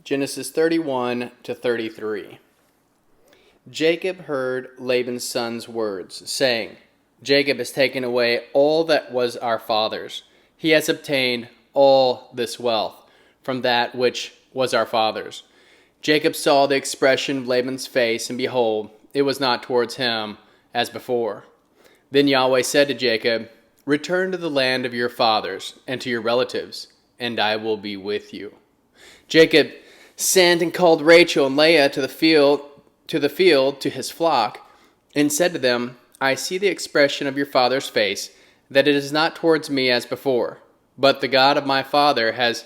Genesis 31 to 33. Jacob heard Laban's son's words, saying, Jacob has taken away all that was our father's. He has obtained all this wealth from that which was our father's. Jacob saw the expression of Laban's face, and behold, it was not towards him as before. Then Yahweh said to Jacob, Return to the land of your fathers and to your relatives, and I will be with you. Jacob sent and called Rachel and Leah to the field to his flock, and said to them, I see the expression of your father's face, that it is not towards me as before, but the God of my father has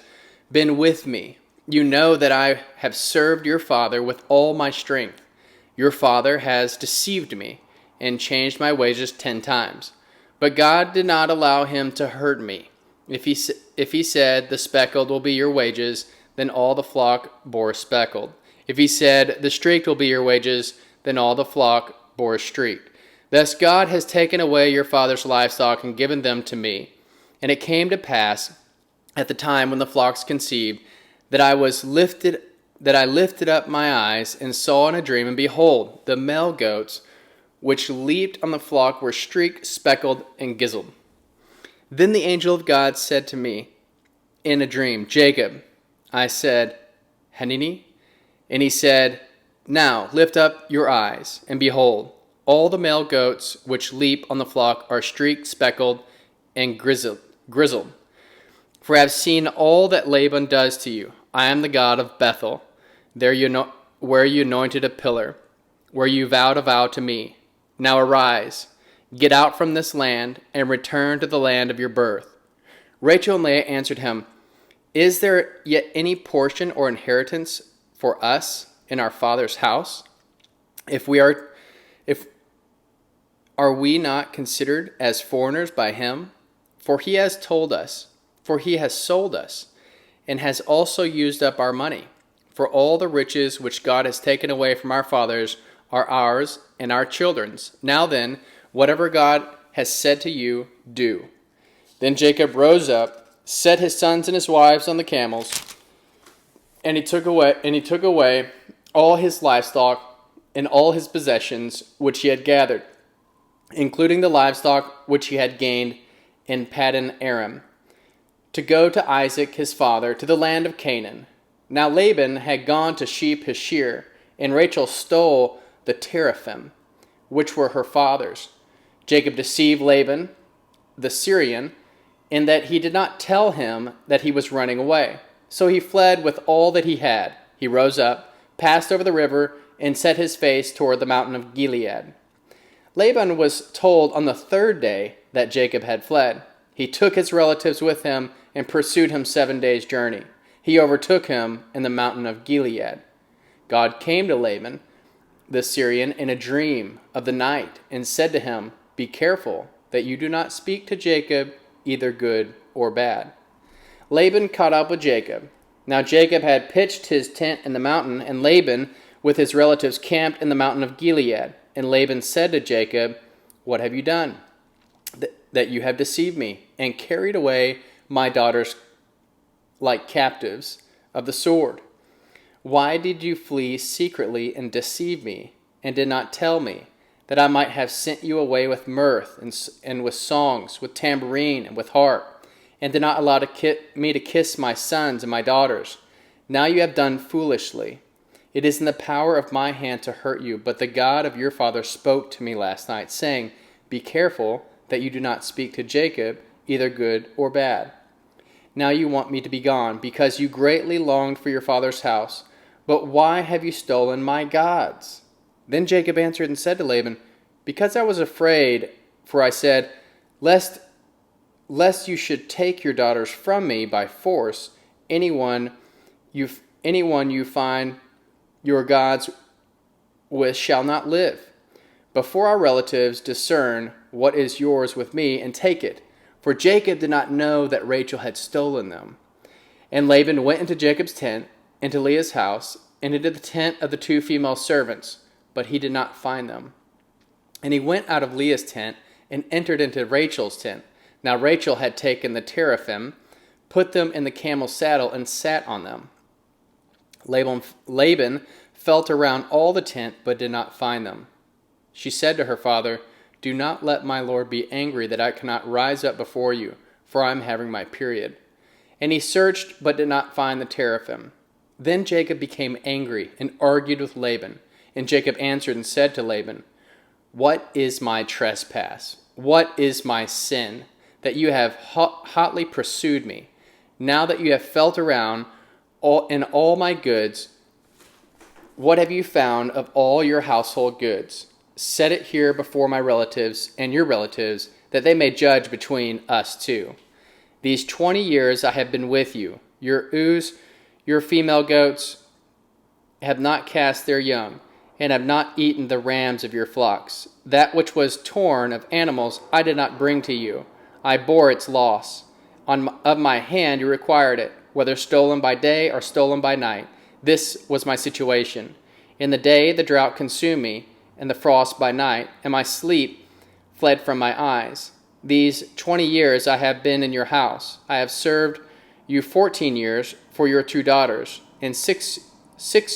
been with me. You know that I have served your father with all my strength. Your father has deceived me and changed my wages 10 times. But God did not allow him to hurt me. If he said, the speckled will be your wages, then all the flock bore speckled. If he said, the streaked will be your wages, then all the flock bore streaked. Thus God has taken away your father's livestock and given them to me. And it came to pass at the time when the flocks conceived that I lifted up my eyes and saw in a dream, and behold, the male goats which leaped on the flock were streaked, speckled, and gizzled. Then the angel of God said to me in a dream, Jacob. I said, Hanini? And he said, Now lift up your eyes, and behold, all the male goats which leap on the flock are streaked, speckled, and grizzled. For I have seen all that Laban does to you. I am the God of Bethel, where you anointed a pillar, where you vowed a vow to me. Now arise, get out from this land, and return to the land of your birth. Rachel and Leah answered him, Is there yet any portion or inheritance for us in our father's house? Are we not considered as foreigners by him? For he has sold us, and has also used up our money. For all the riches which God has taken away from our fathers are ours and our children's. Now then, whatever God has said to you, do. Then Jacob rose up, set his sons and his wives on the camels, and he took away all his livestock and all his possessions which he had gathered, including the livestock which he had gained in Paddan Aram, to go to Isaac his father to the land of Canaan. Now Laban had gone to sheep his shear, and Rachel stole the teraphim, which were her father's. Jacob deceived Laban the Syrian, in that he did not tell him that he was running away. So he fled with all that he had. He rose up, passed over the river, and set his face toward the mountain of Gilead. Laban was told on the 3rd day that Jacob had fled. He took his relatives with him and pursued him 7 days' journey. He overtook him in the mountain of Gilead. God came to Laban the Syrian in a dream of the night and said to him, Be careful that you do not speak to Jacob either good or bad. Laban caught up with Jacob. Now Jacob had pitched his tent in the mountain, and Laban with his relatives camped in the mountain of Gilead. And Laban said to Jacob, What have you done? That you have deceived me and carried away my daughters like captives of the sword. Why did you flee secretly and deceive me, and did not tell me, that I might have sent you away with mirth and with songs, with tambourine and with harp, and did not allow me to kiss my sons and my daughters? Now you have done foolishly. It is in the power of my hand to hurt you, but the God of your father spoke to me last night, saying, Be careful that you do not speak to Jacob either good or bad. Now you want me to be gone, because you greatly longed for your father's house. But why have you stolen my gods? Then Jacob answered and said to Laban, Because I was afraid, for I said, Lest you should take your daughters from me by force, anyone you find your gods with shall not live. Before our relatives discern what is yours with me, and take it. For Jacob did not know that Rachel had stolen them. And Laban went into Jacob's tent, into Leah's house, and into the tent of the 2 female servants, but he did not find them. And he went out of Leah's tent and entered into Rachel's tent. Now Rachel had taken the teraphim, put them in the camel's saddle, and sat on them. Laban felt around all the tent, but did not find them. She said to her father, "Do not let my lord be angry that I cannot rise up before you, for I am having my period." And he searched, but did not find the teraphim. Then Jacob became angry and argued with Laban. And Jacob answered and said to Laban, "What is my trespass? What is my sin, that you have hotly pursued me? Now that you have felt around in all my goods, what have you found of all your household goods? Set it here before my relatives and your relatives, that they may judge between us two. These 20 years I have been with you. Your ewes, your female goats, have not cast their young, and have not eaten the rams of your flocks. That which was torn of animals I did not bring to you. I bore its loss. Of my hand you required it, whether stolen by day or stolen by night. This was my situation. In the day the drought consumed me, and the frost by night, and my sleep fled from my eyes. These 20 years I have been in your house. I have served you 14 years for your 2 daughters, and six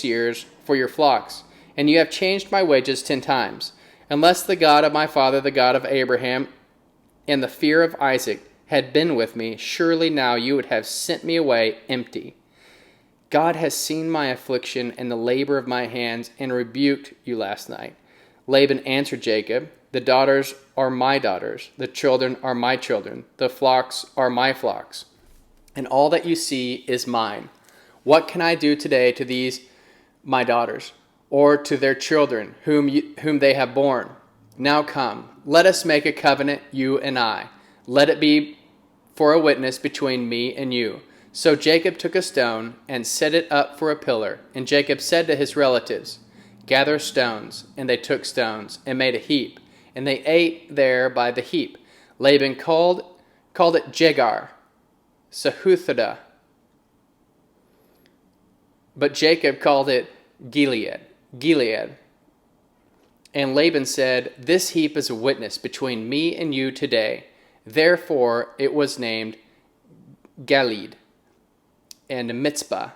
years for your flocks. And you have changed my wages 10 times. Unless the God of my father, the God of Abraham, and the fear of Isaac had been with me, surely now you would have sent me away empty. God has seen my affliction and the labor of my hands, and rebuked you last night." Laban answered Jacob, "The daughters are my daughters, the children are my children, the flocks are my flocks, and all that you see is mine. What can I do today to these my daughters, or to their children whom they have borne? Now come, let us make a covenant, you and I. Let it be for a witness between me and you." So Jacob took a stone and set it up for a pillar. And Jacob said to his relatives, "Gather stones." And they took stones and made a heap. And they ate there by the heap. Laban called it Jegar, Sahuthadah. But Jacob called it Gilead. And Laban said, "This heap is a witness between me and you today." Therefore it was named Galeed and Mitzpah.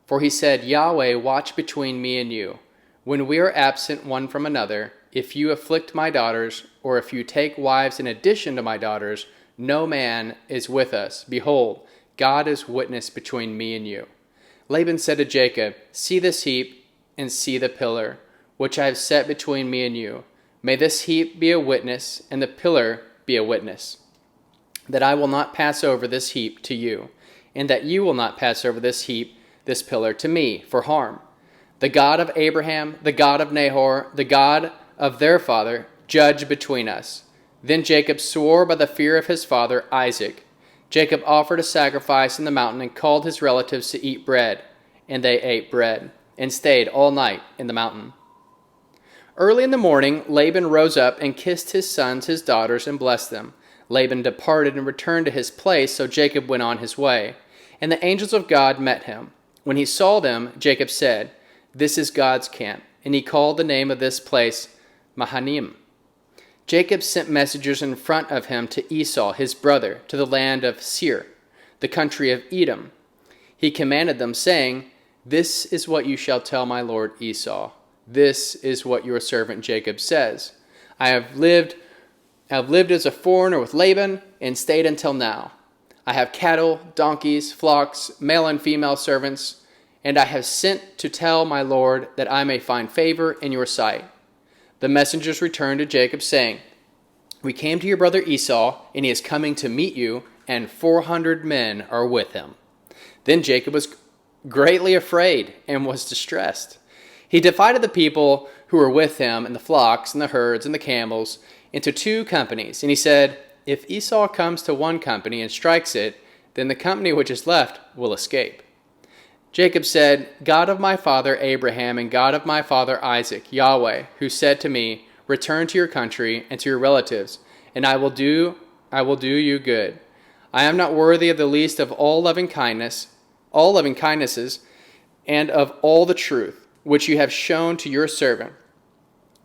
For he said, "Yahweh, watch between me and you, when we are absent one from another. If you afflict my daughters, or if you take wives in addition to my daughters, no man is with us. Behold, God is witness between me and you." Laban said to Jacob, "See this heap, and see the pillar, which I have set between me and you. May this heap be a witness, and the pillar be a witness, that I will not pass over this heap to you, and that you will not pass over this heap, this pillar, to me for harm. The God of Abraham, the God of Nahor, the God of their father, judge between us." Then Jacob swore by the fear of his father Isaac. Jacob offered a sacrifice in the mountain and called his relatives to eat bread. And they ate bread, and stayed all night in the mountain. Early in the morning, Laban rose up and kissed his sons, his daughters, and blessed them. Laban departed and returned to his place, so Jacob went on his way. And the angels of God met him. When he saw them, Jacob said, "This is God's camp." And he called the name of this place Mahanaim. Jacob sent messengers in front of him to Esau, his brother, to the land of Seir, the country of Edom. He commanded them, saying, "This is what you shall tell my lord Esau. This is what your servant Jacob says. I have lived as a foreigner with Laban, and stayed until now. I have cattle, donkeys, flocks, male and female servants, and I have sent to tell my lord that I may find favor in your sight." The messengers returned to Jacob, saying, "We came to your brother Esau, and he is coming to meet you, and 400 men are with him." Then Jacob was greatly afraid and was distressed. He divided the people who were with him, and the flocks, and the herds, and the camels, into 2 companies. And he said, "If Esau comes to one company and strikes it, then the company which is left will escape." Jacob said, "God of my father Abraham and God of my father Isaac, Yahweh, who said to me, 'Return to your country and to your relatives, and I will do you good.' I am not worthy of the least of all loving kindnesses, and of all the truth which you have shown to your servant.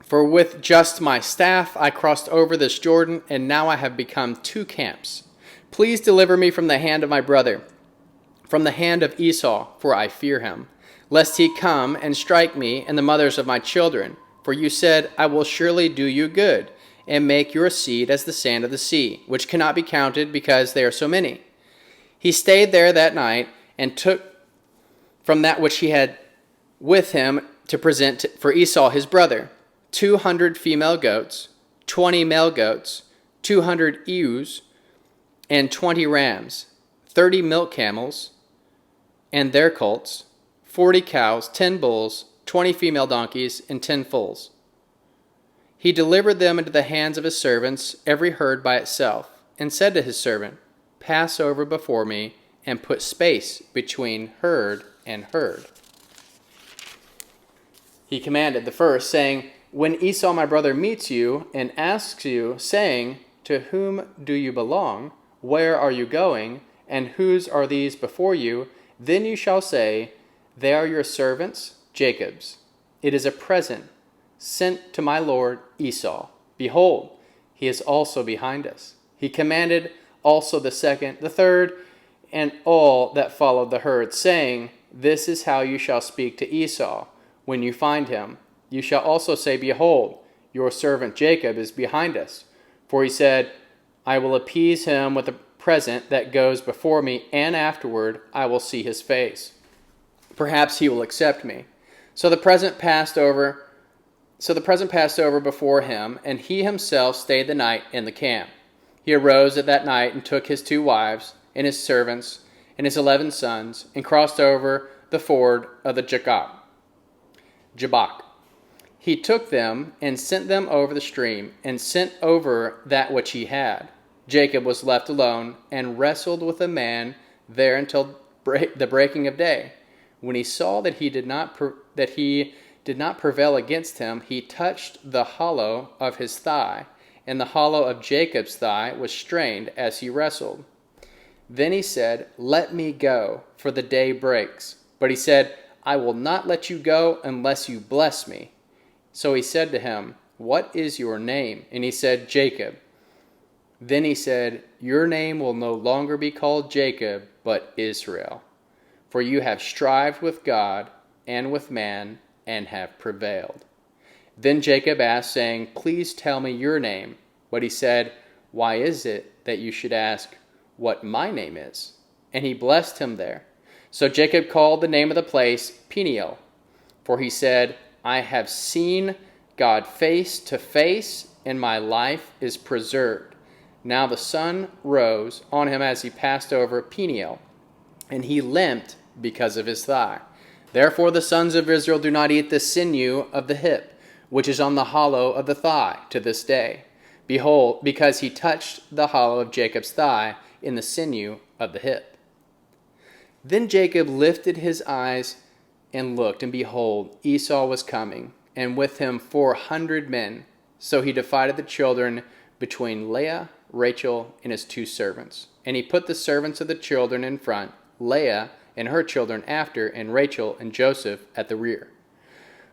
For with just my staff I crossed over this Jordan, and now I have become 2 camps. Please deliver me from the hand of my brother, from the hand of Esau, for I fear him, lest he come and strike me and the mothers of my children. For you said, I will surely do you good, and make your seed as the sand of the sea, which cannot be counted because they are so many. He stayed there that night and took from that which he had with him to present for Esau his brother 200 female goats, 20 male goats, 200 ewes, and 20 rams, 30 milk camels and their colts, 40 cows, 10 bulls, 20 female donkeys, and 10 foals. He delivered them into the hands of his servants, every herd by itself, and said to his servant, Pass over before me, and put space between herd and herd. He commanded the first, saying, When Esau my brother meets you, and asks you, saying, To whom do you belong? Where are you going? And whose are these before you? Then you shall say, They are your servants, Jacob's. It is a present sent to my lord Esau. Behold, he is also behind us. He commanded also the second, the third, and all that followed the herd, saying, This is how you shall speak to Esau when you find him. You shall also say, Behold, your servant Jacob is behind us. For he said, I will appease him with a present that goes before me, and afterward I will see his face. Perhaps he will accept me. So the present passed over before him, and he himself stayed the night in the camp. He arose at that night and took his 2 wives and his servants and his 11 sons, and crossed over the ford of the Jabbok. He took them and sent them over the stream, and sent over that which he had. Jacob was left alone, and wrestled with a man there until the breaking of day. When he saw that he did not prevail against him, he touched the hollow of his thigh, and the hollow of Jacob's thigh was strained as he wrestled. Then he said, Let me go, for the day breaks. But he said, I will not let you go unless you bless me. So he said to him, What is your name? And he said, Jacob. Then he said, Your name will no longer be called Jacob, but Israel. For you have strived with God and with man, and have prevailed. Then Jacob asked, saying, Please tell me your name. But he said, Why is it that you should ask what my name is? And he blessed him there. So Jacob called the name of the place Peniel, for he said, I have seen God face to face, and my life is preserved. Now the sun rose on him as he passed over Peniel, and he limped because of his thigh. Therefore the sons of Israel do not eat the sinew of the hip, which is on the hollow of the thigh, to this day. Behold, because he touched the hollow of Jacob's thigh in the sinew of the hip. Then Jacob lifted his eyes and looked, and behold, Esau was coming, and with him 400 men. So he divided the children between Leah, Rachel, and his 2 servants. And he put the servants of the children in front, Leah and her children after, and Rachel and Joseph at the rear.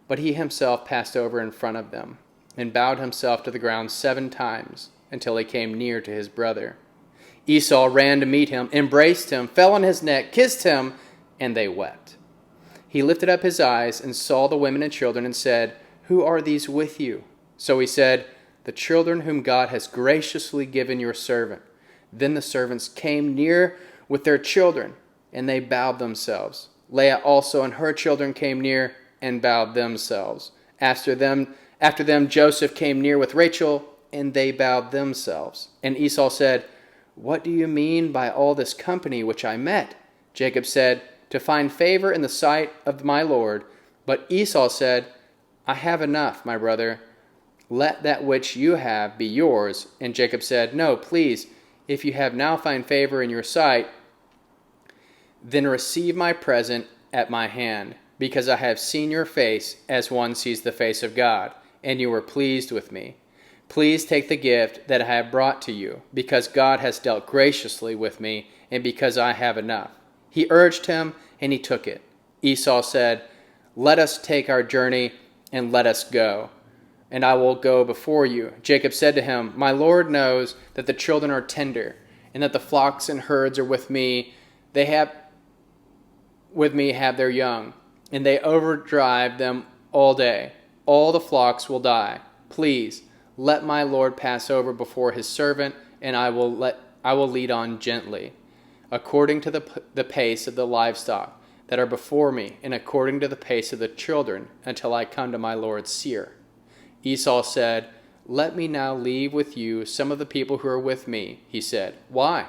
But he himself passed over in front of them, and bowed himself to the ground 7 times, until he came near to his brother. Esau ran to meet him, embraced him, fell on his neck, kissed him, and they wept. He lifted up his eyes and saw the women and children, and said, Who are these with you? So he said, The children whom God has graciously given your servant. Then the servants came near with their children, and they bowed themselves. Leah also and her children came near and bowed themselves. After them Joseph came near with Rachel, and they bowed themselves. And Esau said, What do you mean by all this company which I met? Jacob said, To find favor in the sight of my Lord. But Esau said, I have enough, my brother. Let that which you have be yours. And Jacob said, No, please, if you have now found favor in your sight, then receive my present at my hand, because I have seen your face as one sees the face of God, and you were pleased with me. Please take the gift that I have brought to you, because God has dealt graciously with me, and because I have enough. He urged him, and he took it. Esau said, Let us take our journey, and let us go, and I will go before you. Jacob said to him, My Lord knows that the children are tender, and that the flocks and herds are with me. They have their young. and they overdrive them all day. All the flocks will die. Please, let my Lord pass over before his servant, and I will lead on gently, according to the pace of the livestock that are before me, and according to the pace of the children, until I come to my Lord's seer." Esau said, "Let me now leave with you some of the people who are with me." He said, "Why?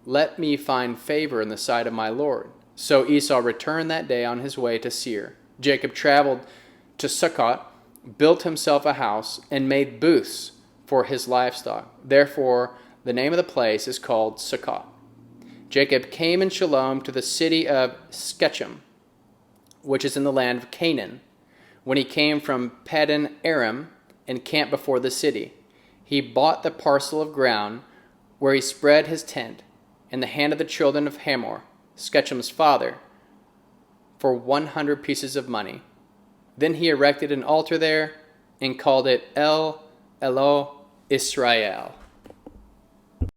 Let me find favor in the sight of my Lord." So Esau returned that day on his way to Seir. Jacob traveled to Succoth, built himself a house, and made booths for his livestock. Therefore, the name of the place is called Succoth. Jacob came in Shalom to the city of Shechem, which is in the land of Canaan. When he came from Paddan Aram and camped before the city, he bought the parcel of ground where he spread his tent in the hand of the children of Hamor, Shechem's father, for 100 pieces of money. Then he erected an altar there and called it El Elohe Israel.